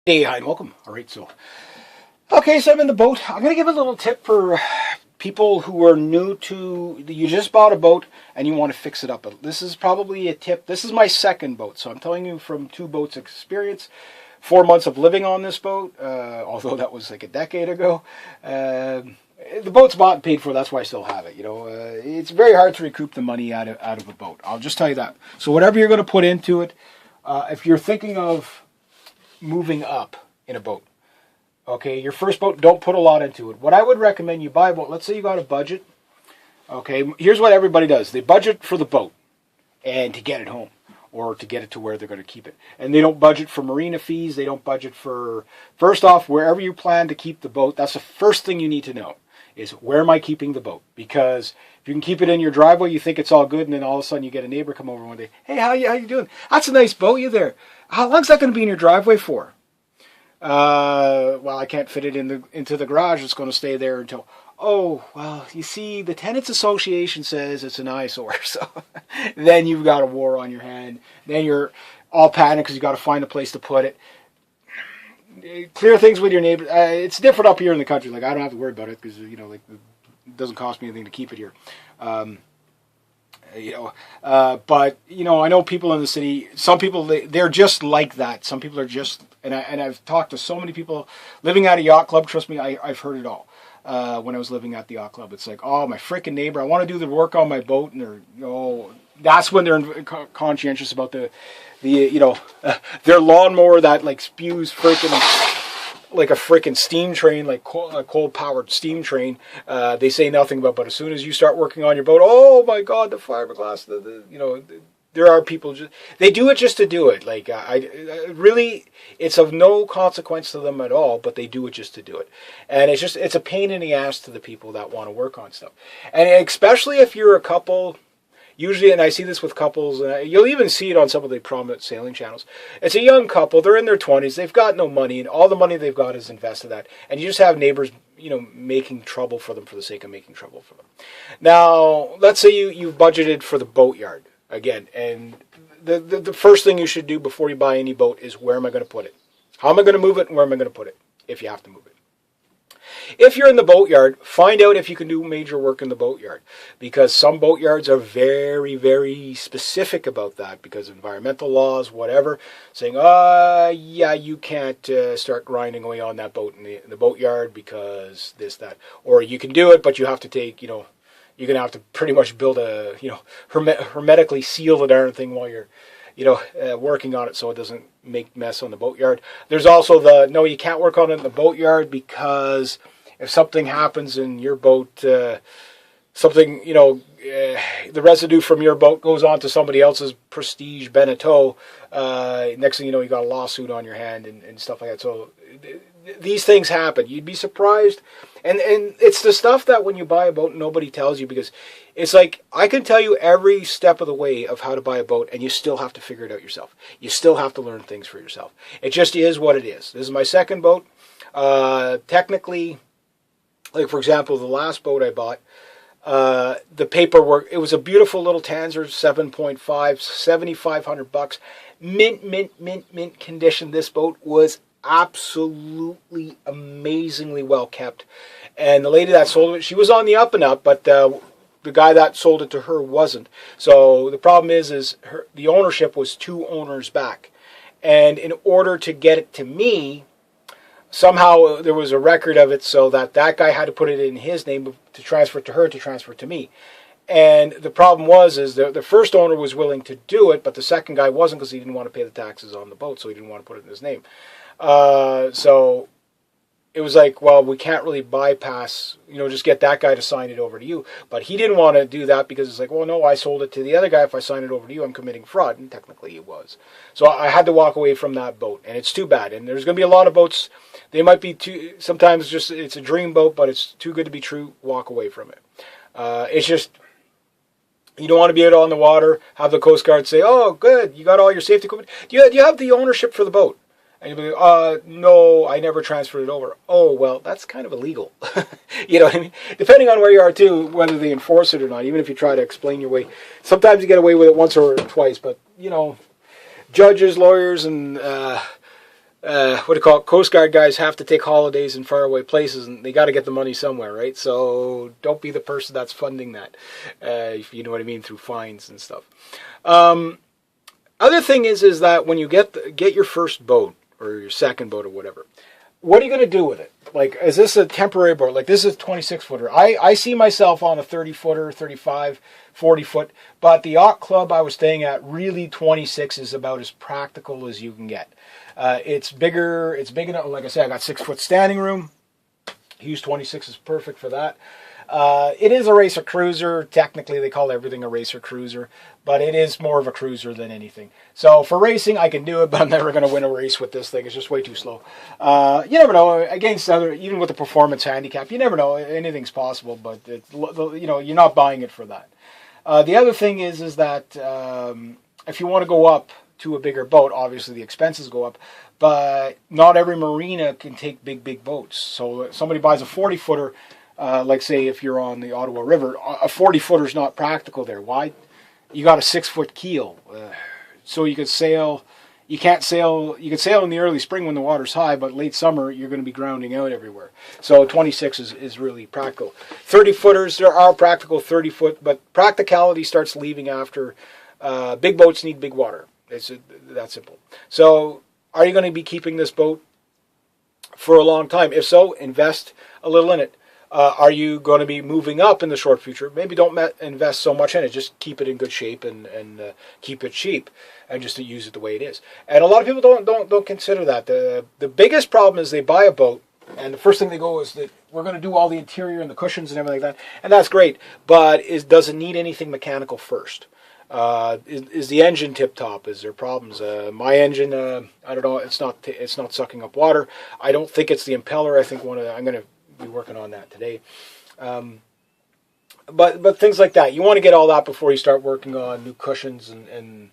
Hey, hi, and welcome. All right, so I'm in the boat. I'm going to give a little tip for people who are new to, you just bought a boat and you want to fix it up. This is probably a tip. This is my second boat, so I'm telling you from two boats experience. 4 months of living on this boat, although that was like a decade ago. The boat's bought and paid for, that's why I still have it. It's very hard to recoup the money out of a boat. I'll just tell you that. So whatever you're going to put into it, if you're thinking of moving up in a boat. Okay, your first boat, don't put a lot into it. What I would recommend, you buy a boat, let's say you got a budget. Okay, here's what everybody does. They budget for the boat and to get it home or to get it to where they're going to keep it. And they don't budget for marina fees. They don't budget for, first off, wherever you plan to keep the boat, that's the first thing you need to know is where am I keeping the boat? Because if you can keep it in your driveway, you think it's all good, and then all of a sudden you get a neighbor come over one day. Hey, how you doing? That's a nice boat you there. How long's that going to be in your driveway for? Well, I can't fit it into the garage. It's going to stay there until, oh, well, you see, the Tenants Association says it's an eyesore. So then you've got a war on your hand. Then you're all panicked because you got to find a place to put it. Clear things with your neighbor. It's different up here in the country. Like, I don't have to worry about it because, it doesn't cost me anything to keep it here. But I know people in the city. Some people they're just like that. Some people are just, and I've talked to so many people living at a yacht club. Trust me, I've heard it all. When I was living at the yacht club, it's like, oh, my freaking neighbor, I want to do the work on my boat, and that's when they're conscientious about their lawnmower that like spews freaking like a freaking steam train, like a coal-powered steam train. They say nothing about, but as soon as you start working on your boat, oh my God, the fiberglass, there are people they do it just to do it. Like I really, it's of no consequence to them at all, but they do it just to do it, and it's a pain in the ass to the people that want to work on stuff, and especially if you're a couple. Usually, and I see this with couples, and you'll even see it on some of the prominent sailing channels. It's a young couple, they're in their 20s, they've got no money, and all the money they've got is invested in that. And you just have neighbors, making trouble for them for the sake of making trouble for them. Now, let's say you've budgeted for the boatyard, again, and the first thing you should do before you buy any boat is where am I going to put it? How am I going to move it, and where am I going to put it, if you have to move it? If you're in the boatyard, find out if you can do major work in the boatyard, because some boatyards are very, very specific about that because of environmental laws, whatever, saying, yeah, you can't start grinding away on that boat in the boatyard because this, that, or you can do it, but you have to take, you're going to have to pretty much build a, hermetically seal the darn thing while you're working on it so it doesn't make mess on the boatyard. There's also no, you can't work on it in the boatyard because if something happens in your boat, the residue from your boat goes on to somebody else's prestige Beneteau. Next thing you know, you got a lawsuit on your hand and stuff like that. So these things happen. You'd be surprised. And it's the stuff that when you buy a boat, nobody tells you, because it's like, I can tell you every step of the way of how to buy a boat, and you still have to figure it out yourself. You still have to learn things for yourself. It just is what it is. This is my second boat. Technically, like for example, the last boat I bought, the paperwork, it was a beautiful little Tanzer 7.5, $7,500. Mint condition. This boat was absolutely amazingly well kept, and the lady that sold it, she was on the up and up, but the guy that sold it to her wasn't. So the problem is the ownership was two owners back, and in order to get it to me, somehow there was a record of it so that guy had to put it in his name to transfer it to her, to transfer it to me. And the problem was the first owner was willing to do it, but the second guy wasn't, because he didn't want to pay the taxes on the boat, so he didn't want to put it in his name. So it was like, well, we can't really bypass, just get that guy to sign it over to you. But he didn't want to do that because it's like, well, no, I sold it to the other guy. If I sign it over to you, I'm committing fraud. And technically it was. So I had to walk away from that boat. And it's too bad. And there's going to be a lot of boats. They might be sometimes just, it's a dream boat, but it's too good to be true. Walk away from it. It's just, you don't want to be out on the water, have the Coast Guard say, oh, good, you got all your safety equipment. Do you have the ownership for the boat? And you'll be like, no, I never transferred it over. Oh, well, that's kind of illegal. You know what I mean? Depending on where you are, too, whether they enforce it or not, even if you try to explain your way. Sometimes you get away with it once or twice, but, judges, lawyers, and what do you call it? Coast Guard guys have to take holidays in faraway places, and they got to get the money somewhere, right? So don't be the person that's funding that, if you know what I mean, through fines and stuff. Other thing is that when you get your first boat or your second boat or whatever, what are you going to do with it? Like, is this a temporary boat? Like, this is a 26-footer. I see myself on a 30-footer, 35, 40-foot, but the yacht club I was staying at, really 26 is about as practical as you can get. It's bigger. It's big enough. Like I said, I got 6-foot standing room. Hughes 26 is perfect for that. It is a racer cruiser. Technically, they call everything a racer cruiser, but it is more of a cruiser than anything. So for racing, I can do it, but I'm never going to win a race with this thing. It's just way too slow. You never know. Against other, even with the performance handicap, you never know. Anything's possible, but you're not buying it for that. The other thing is that if you want to go up to a bigger boat, obviously the expenses go up, but not every marina can take big boats. So if somebody buys a 40-footer, like say if you're on the Ottawa River, a 40-footer is not practical there. Why? You got a 6-foot keel, so you could sail. You can't sail. You could sail in the early spring when the water's high, but late summer you're going to be grounding out everywhere. So 26 is really practical. 30-footers, there are practical 30-foot, but practicality starts leaving after. Big boats need big water. It's that simple. So are you going to be keeping this boat for a long time? If so, invest a little in it. Are you going to be moving up in the short future? Maybe don't invest so much in it. Just keep it in good shape and keep it cheap, and just to use it the way it is. And a lot of people don't consider that. The biggest problem is they buy a boat, and the first thing they go is that we're going to do all the interior and the cushions and everything like that, and that's great. But does it need anything mechanical first? Is the engine tip top? Is there problems? My engine, I don't know. It's not sucking up water. I don't think it's the impeller. I think I'm going to be working on that today. But things like that, you want to get all that before you start working on new cushions and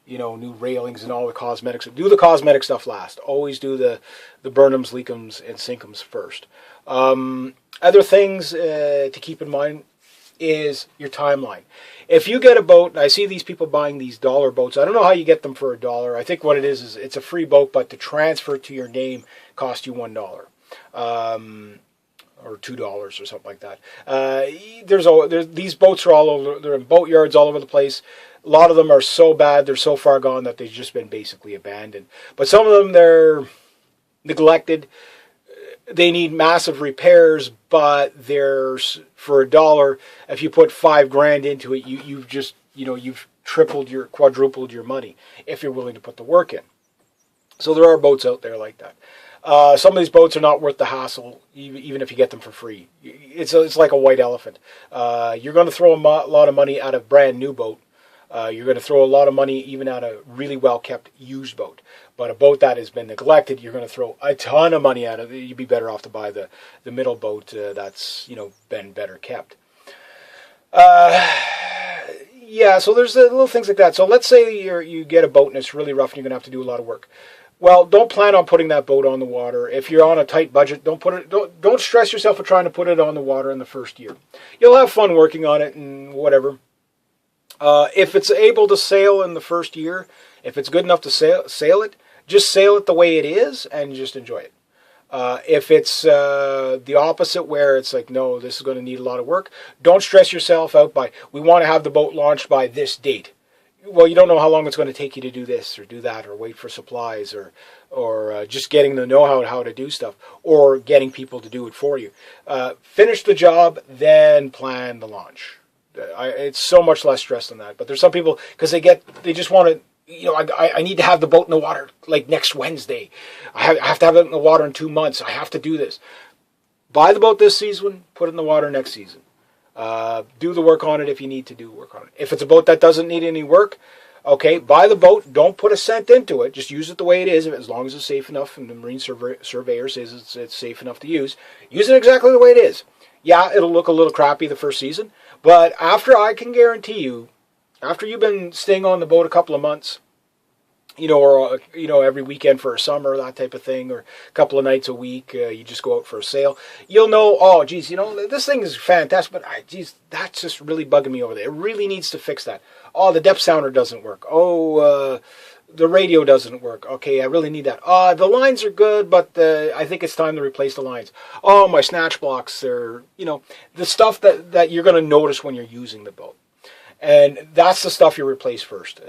new railings and all the cosmetics. Do the cosmetic stuff last. Always do the Burnhams, Leakums, and Sinkums first. Other things to keep in mind is your timeline. If you get a boat, and I see these people buying these dollar boats. I don't know how you get them for $1. I think what it is it's a free boat, but to transfer it to your name costs you $1. Or $2 or something like that. These boats are all over. They're in boat yards all over the place. A lot of them are so bad, they're so far gone that they've just been basically abandoned. But some of them, they're neglected. They need massive repairs, but there's for $1. If you put $5,000 into it, you've quadrupled your money if you're willing to put the work in. So there are boats out there like that. Some of these boats are not worth the hassle, even if you get them for free. It's like a white elephant. You're going to throw a lot of money at a brand new boat. You're going to throw a lot of money even at a really well-kept used boat. But a boat that has been neglected, you're going to throw a ton of money at it. You'd be better off to buy the middle boat that's been better kept. Yeah, so there's little things like that. So let's say you get a boat and it's really rough and you're going to have to do a lot of work. Well, don't plan on putting that boat on the water. If you're on a tight budget, don't stress yourself with trying to put it on the water in the first year. You'll have fun working on it and whatever. If it's able to sail in the first year, if it's good enough to sail it, just sail it the way it is and just enjoy it. If it's the opposite, where it's like, no, this is going to need a lot of work, don't stress yourself out by, we want to have the boat launched by this date. Well, you don't know how long it's going to take you to do this or do that, or wait for supplies, or just getting the know-how how to do stuff, or getting people to do it for you. Finish the job, then plan the launch. It's so much less stress than that. But there's some people, because they just want to, I need to have the boat in the water like next Wednesday. I have to have it in the water in 2 months. I have to do this. Buy the boat this season, put it in the water next season. Do the work on it if you need to do work on it. If it's a boat that doesn't need any work, okay, buy the boat. Don't put a cent into it. Just use it the way it is, as long as it's safe enough and the marine surveyor says it's safe enough to use. Use it exactly the way it is. Yeah, it'll look a little crappy the first season, but I can guarantee you, after you've been staying on the boat a couple of months, or every weekend for a summer, that type of thing, or a couple of nights a week, you just go out for a sail, you'll know, oh, geez, this thing is fantastic, but geez, that's just really bugging me over there. It really needs to fix that. Oh, the depth sounder doesn't work. Oh, the radio doesn't work. Okay, I really need that. The lines are good, but I think it's time to replace the lines. Oh, my snatch blocks are, the stuff that you're going to notice when you're using the boat. And that's the stuff you replace first.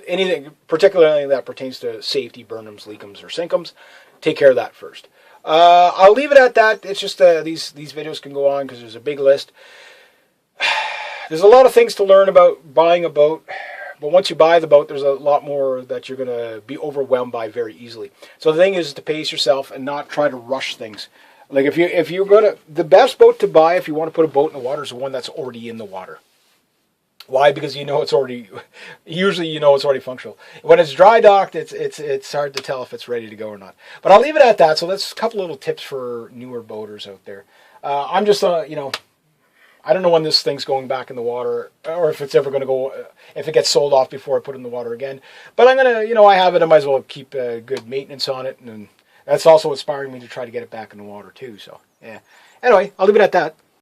Anything, particularly that pertains to safety, burnums, leakums, or sinkums, take care of that first. I'll leave it at that. It's just these videos can go on because there's a big list. There's a lot of things to learn about buying a boat, but once you buy the boat, there's a lot more that you're going to be overwhelmed by very easily. So the thing is to pace yourself and not try to rush things. Like if you're going to, the best boat to buy if you want to put a boat in the water is the one that's already in the water. Why? Because it's already, usually it's already functional. When it's dry docked, it's hard to tell if it's ready to go or not. But I'll leave it at that. So that's a couple little tips for newer boaters out there. I'm just, I don't know when this thing's going back in the water, or if it's ever going to go, if it gets sold off before I put it in the water again. But I'm going to, I have it, I might as well keep good maintenance on it. And that's also inspiring me to try to get it back in the water too. So, yeah. Anyway, I'll leave it at that.